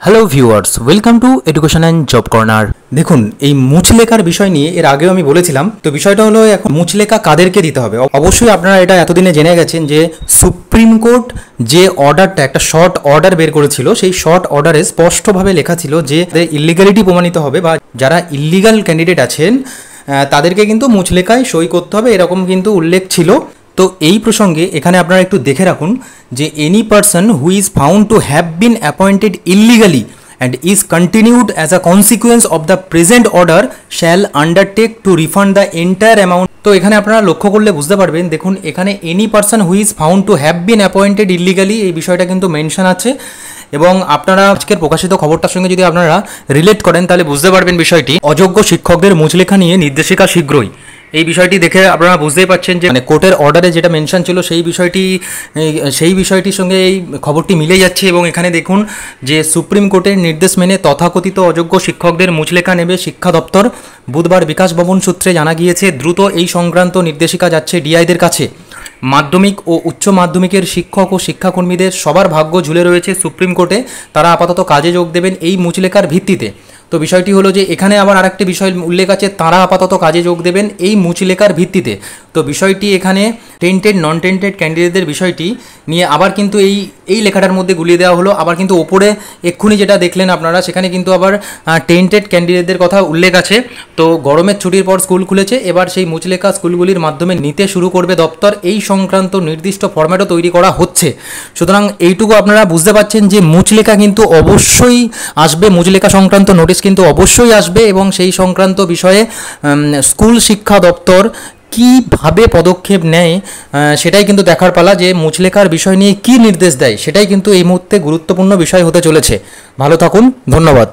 Hello viewers, welcome to education and job corner. দেখুন, এই মুচলেখার বিষয় নিয়ে এর আগেও আমি বলেছিলাম। তো বিষয়টা হলো, এখন মুচলেখা কাদেরকে দিতে হবে। অবশ্যই আপনারা এটা এতদিনে জেনে গেছেন যে সুপ্রিম কোর্ট যে অর্ডারটা, একটা শর্ট অর্ডার বের করেছিল, সেই শর্ট অর্ডারে স্পষ্টভাবে লেখা ছিল যে ইলিগালিটি প্রমাণিত হবে বা যারা ইলিগাল ক্যান্ডিডেট আছেন তাদেরকে কিন্তু মুচলেখায় সই করতে হবে, এরকম কিন্তু উল্লেখ ছিল। তো এই প্রসঙ্গে এখানে আপনারা একটু দেখে রাখুন যে any person who is found to have been appointed illegally and is continued as a consequence of the present order shall undertake to refund the entire amount। তো এখানে আপনারা লক্ষ্য করলে বুঝতে পারবেন, দেখুন এখানে any person who is found to have been appointed illegally এই বিষয়টা কিন্তু মেনশন আছে। এবং আপনারা আজকের প্রকাশিত খবরটার সঙ্গে যদি আপনারা রিলেট করেন তাহলে বুঝতে পারবেন বিষয়টি। অযোগ্য শিক্ষকদের মুচলেখা নিয়ে নির্দেশিকা শীঘ্রই, এই বিষয়টি দেখে আপনারা বুঝতেই পারছেন যে মানে কোর্টের অর্ডারে যেটা মেনশন ছিল সেই বিষয়টির সঙ্গে এই খবরটি মিলে যাচ্ছে। এবং এখানে দেখুন যে সুপ্রিম কোর্টের নির্দেশ মেনে তথাকথিত অযোগ্য শিক্ষকদের মুচলেখা নেবে শিক্ষা দপ্তর। বুধবার বিকাশ ভবন সূত্রে জানা গিয়েছে, দ্রুত এই সংক্রান্ত নির্দেশিকা যাচ্ছে ডিআইদের কাছে। মাধ্যমিক ও উচ্চ মাধ্যমিকের শিক্ষক ও শিক্ষাকর্মীদের সবার ভাগ্য ঝুলে রয়েছে সুপ্রিম কোর্টে। তারা আপাতত কাজে যোগ দেবেন এই মুচলেখার ভিত্তিতে। তো বিষয়টি হলো যে এখানে আবার আরেকটি বিষয় উল্লেখ আছে, তারা আপাতত কাজে যোগ দেবেন এই মুচলেখার ভিত্তিতে। তো বিষয়টি এখানে টেন্টেড নন টেন্টেড ক্যান্ডিডেটদের বিষয়টি নিয়ে আবার কিন্তু এই লেখাটার মধ্যে গুলিয়ে দেওয়া হলো। আবার কিন্তু ওপরে এক্ষুনি যেটা দেখলেন আপনারা, সেখানে কিন্তু আবার টেন্টেড ক্যান্ডিডেটদের কথা উল্লেখ আছে। তো গরমের ছুটির পর স্কুল খুলেছে, এবার সেই মুচলেখা স্কুলগুলির মাধ্যমে নিতে শুরু করবে দপ্তর। এই সংক্রান্ত নির্দিষ্ট ফরম্যাটও তৈরি করা হচ্ছে। সুতরাং এইটুকু আপনারা বুঝতে পারছেন যে মুচলেখা কিন্তু অবশ্যই আসবে, মুচলেখা সংক্রান্ত নোটিশ কিন্তু অবশ্যই আসবে। এবং সেই সংক্রান্ত বিষয়ে স্কুল শিক্ষা দপ্তর কীভাবে পদক্ষেপ নেয় সেটাই কিন্তু দেখার পালা, যে মুচলেখার বিষয় নিয়ে কী নির্দেশ দেয় সেটাই কিন্তু এই মুহূর্তে গুরুত্বপূর্ণ বিষয় হতে চলেছে। ভালো থাকুন, ধন্যবাদ।